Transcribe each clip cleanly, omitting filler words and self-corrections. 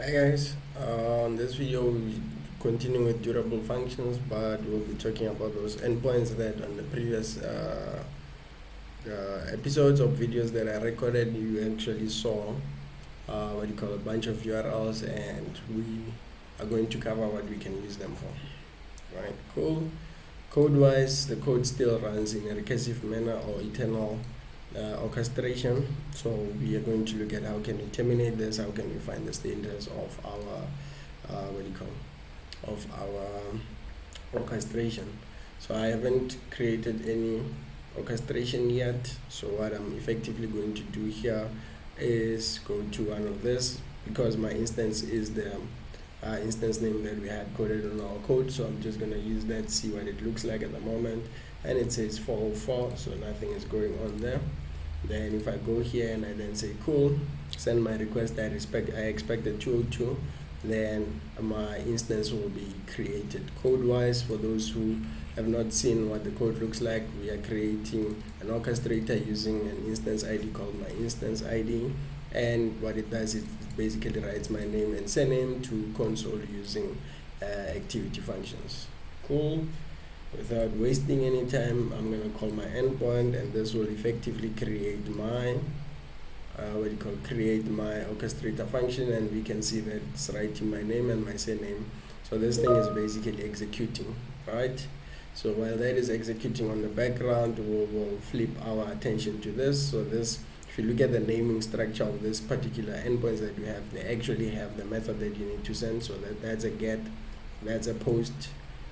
Hi guys, on this video we continue with durable functions, but we'll be talking about those endpoints that on the previous episodes of videos that I recorded you actually saw a bunch of URLs, and we are going to cover what we can use them for. Right, cool. Code wise, the code still runs in a recursive manner or eternal orchestration. So we are going to look at how can we terminate this, how can we find the status of our of our orchestration. So I haven't created any orchestration yet. So what I'm effectively going to do here is go to one of this, because my instance is the instance name that we had coded on our code. So I'm just going to use that, see what it looks like at the moment, and it says 404, so nothing is going on there. Then if I go here and I then say cool, send my request, I expect a 202, then my instance will be created. Code wise, for those who have not seen what the code looks like, we are creating an orchestrator using an instance ID called my instance ID, and what it does is it basically writes my name and surname to console using activity functions. Cool. Without wasting any time, I'm going to call my endpoint, and this will effectively create my create my orchestrator function, and we can see that it's writing my name and my surname. So this thing is basically executing, right? So while that is executing on the background, we'll flip our attention to this. So this, if you look at the naming structure of this particular endpoints that we have, they actually have the method that you need to send. So that's a get, that's a post,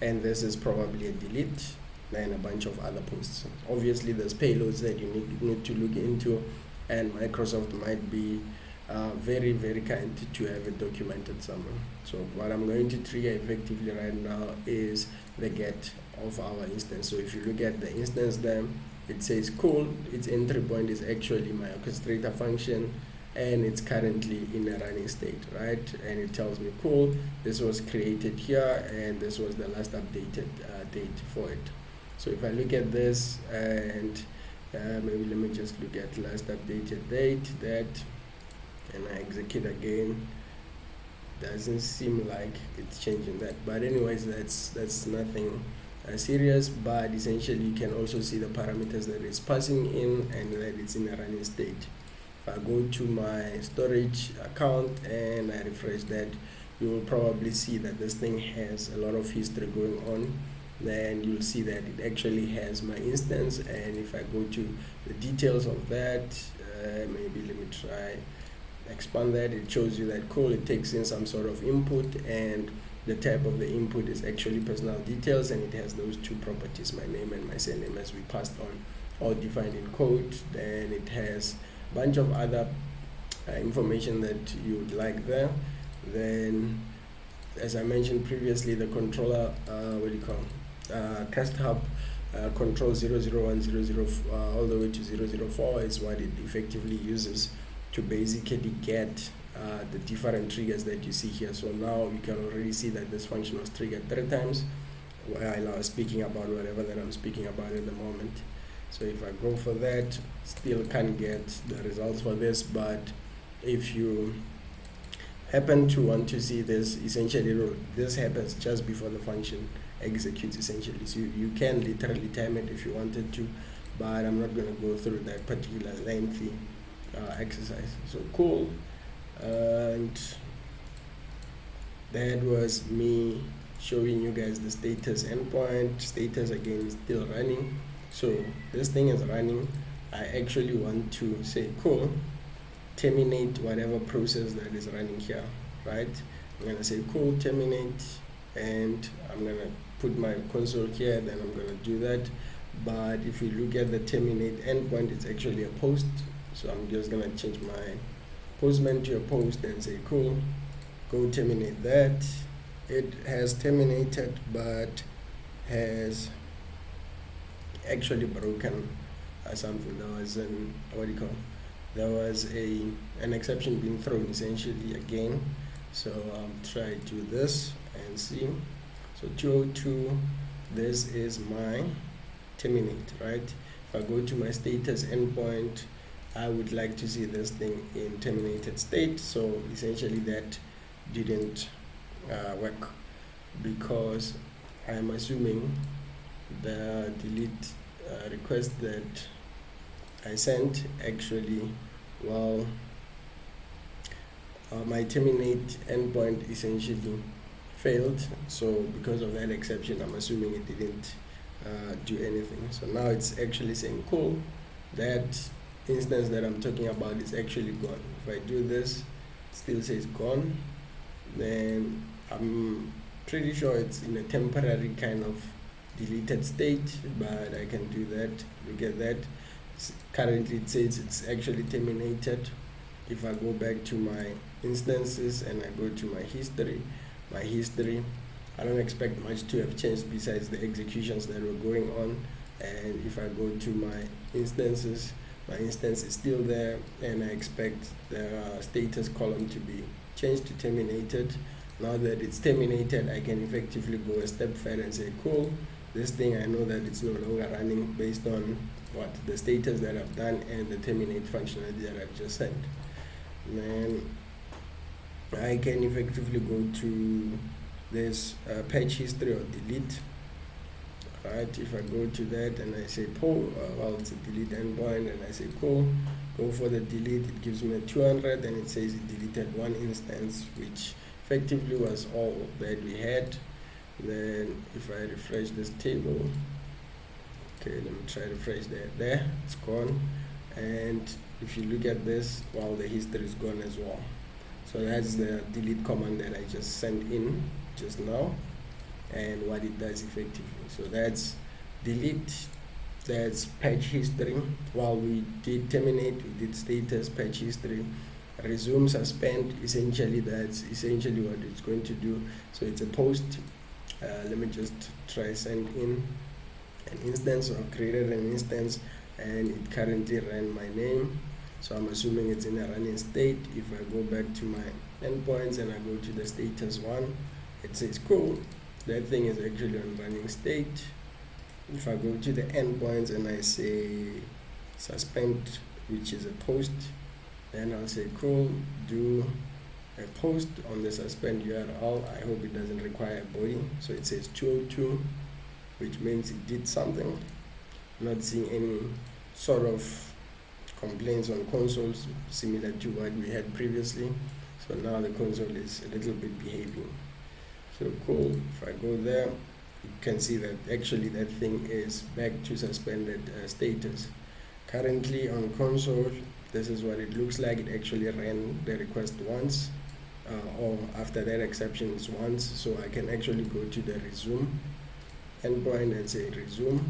and this is probably a delete, and a bunch of other posts. Obviously there's payloads that you need to look into, and Microsoft might be very kind to have it documented somewhere. So what I'm going to trigger effectively right now is the get of our instance. So if you look at the instance there, it says cool, its entry point is actually my orchestrator function, and it's currently in a running state, right? And it tells me cool, this was created here, and this was the last updated date for it. So if I look at this, and maybe let me just look at last updated date, that, and I execute again, doesn't seem like it's changing that. But anyways, that's nothing serious, but essentially you can also see the parameters that it's passing in and that it's in a running state. If I go to my storage account and I refresh that, you will probably see that this thing has a lot of history going on. Then you'll see that it actually has my instance, and if I go to the details of that, maybe let me try expand that, it shows you that cool, it takes in some sort of input, and the type of the input is actually personal details, and it has those two properties, my name and my surname, as we passed on or defined in code. Then it has a bunch of other information that you'd like there. Then, as I mentioned previously, the controller test hub control 001, 00, all the way to 004 is what it effectively uses to basically get the different triggers that you see here. So now you can already see that this function was triggered 3 times while I was speaking about whatever that I'm speaking about at the moment. So if I go for that, still can't get the results for this, but if you happen to want to see this, essentially this happens just before the function executes essentially. So you can literally time it if you wanted to, but I'm not going to go through that particular lengthy exercise. So cool. And that was me showing you guys the status endpoint. Status again is still running. So this thing is running. I actually want to say cool, terminate whatever process that is running here, right? I'm gonna say cool, terminate, and I'm gonna put my console here, then I'm gonna do that. But if you look at the terminate endpoint, it's actually a post. So I'm just gonna change my postman to a post and say cool, go terminate that. It has terminated, but has actually broken something. There was there was an exception being thrown essentially again. So I'll try to do this and see. So 202, this is my terminate, right? If I go to my status endpoint, I would like to see this thing in terminated state. So essentially that didn't work, because I'm assuming the delete request that I sent actually, well, my terminate endpoint essentially failed. So because of that exception, I'm assuming it didn't do anything. So now it's actually saying, cool, that instance that I'm talking about is actually gone. If I do this, it still says gone, then I'm pretty sure it's in a temporary kind of deleted state, but I can do that. Look at that. Currently it says it's actually terminated. If I go back to my instances and I go to my history, I don't expect much to have changed besides the executions that were going on. And if I go to my instances, my instance is still there, and I expect the status column to be changed to terminated. Now that it's terminated, I can effectively go a step further and say, cool, this thing, I know that it's no longer running based on what the status that I've done and the terminate functionality that I've just sent. Then I can effectively go to this patch history or delete. Right, if I go to that and I say pull, well, it's a delete endpoint, and I say cool, go for the delete, it gives me a 200, and it says it deleted one instance, which effectively was all that we had. Then if I refresh this table, okay, let me try to refresh that. There, it's gone. And if you look at this, well, the history is gone as well. So that's the delete command that I just sent in just now, and what it does effectively. So that's delete, that's patch history. While we did terminate, we did status, patch history, resume, suspend. Essentially, that's essentially what it's going to do. So it's a post. Let me just try send in an instance. So I've created an instance, and it currently ran my name. So I'm assuming it's in a running state. If I go back to my endpoints and I go to the status one, it says cool, that thing is actually on running state. If I go to the endpoints and I say suspend, which is a post, then I'll say cool, do a post on the suspend URL. I hope it doesn't require a body. So it says 202, which means it did something. I'm not seeing any sort of complaints on consoles similar to what we had previously. So now the console is a little bit behaving. So cool, if I go there, you can see that actually that thing is back to suspended status. Currently on console, this is what it looks like. It actually ran the request once, or after that exception is once. So I can actually go to the resume endpoint and say resume,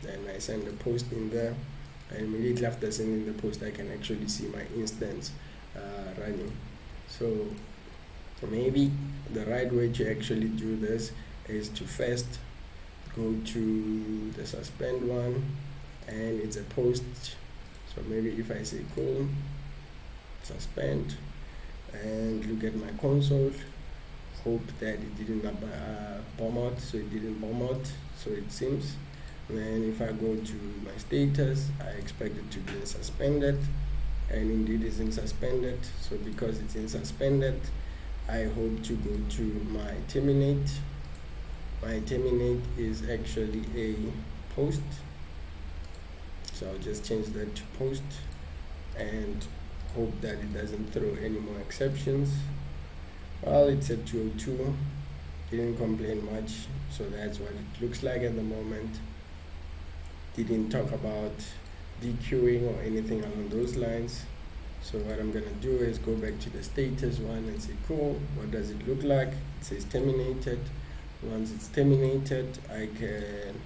then I send a post in there, and immediately after sending the post, I can actually see my instance running. So maybe the right way to actually do this is to first go to the suspend one, and it's a post. So maybe if I say cool, suspend, and look at my console, hope that it didn't bomb out. So it didn't bomb out, so it seems. And then if I go to my status, I expect it to be suspended, and indeed it's in suspended. So because it's in suspended, I hope to go to my terminate. My terminate is actually a post, so I'll just change that to post and hope that it doesn't throw any more exceptions. Well, it's at 202, didn't complain much, so that's what it looks like at the moment. Didn't talk about dequeuing or anything along those lines. So what I'm gonna do is go back to the status one and say cool, what does it look like? It says terminated. Once it's terminated, I can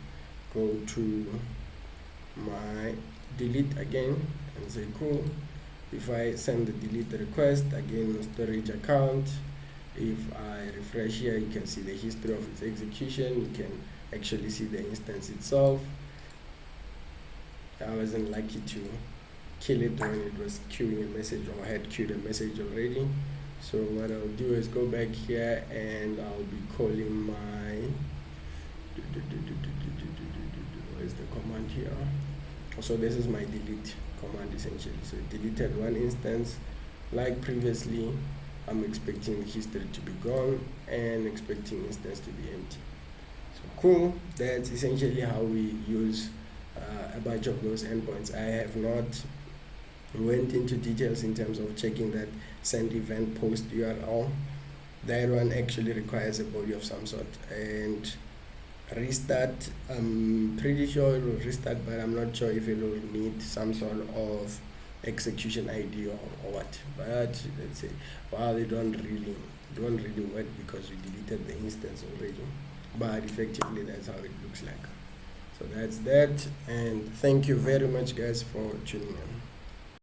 go to my delete again and say cool. If I send the delete request, again storage account, if I refresh here, you can see the history of its execution. You can actually see the instance itself. I wasn't lucky to kill it when it was queuing a message, or had queued a message already. So what I'll do is go back here and I'll be calling my where's the command here? So this is my delete command essentially. So it deleted one instance like previously. I'm expecting the history to be gone and expecting instance to be empty. So cool, that's essentially how we use a bunch of those endpoints. I have not went into details in terms of checking that send event post URL. That one actually requires a body of some sort, and restart, I'm pretty sure it will restart, but I'm not sure if it will need some sort of execution ID or what. But let's say, well, it don't really work because we deleted the instance already. But effectively, that's how it looks like. So that's that, and thank you very much, guys, for tuning in.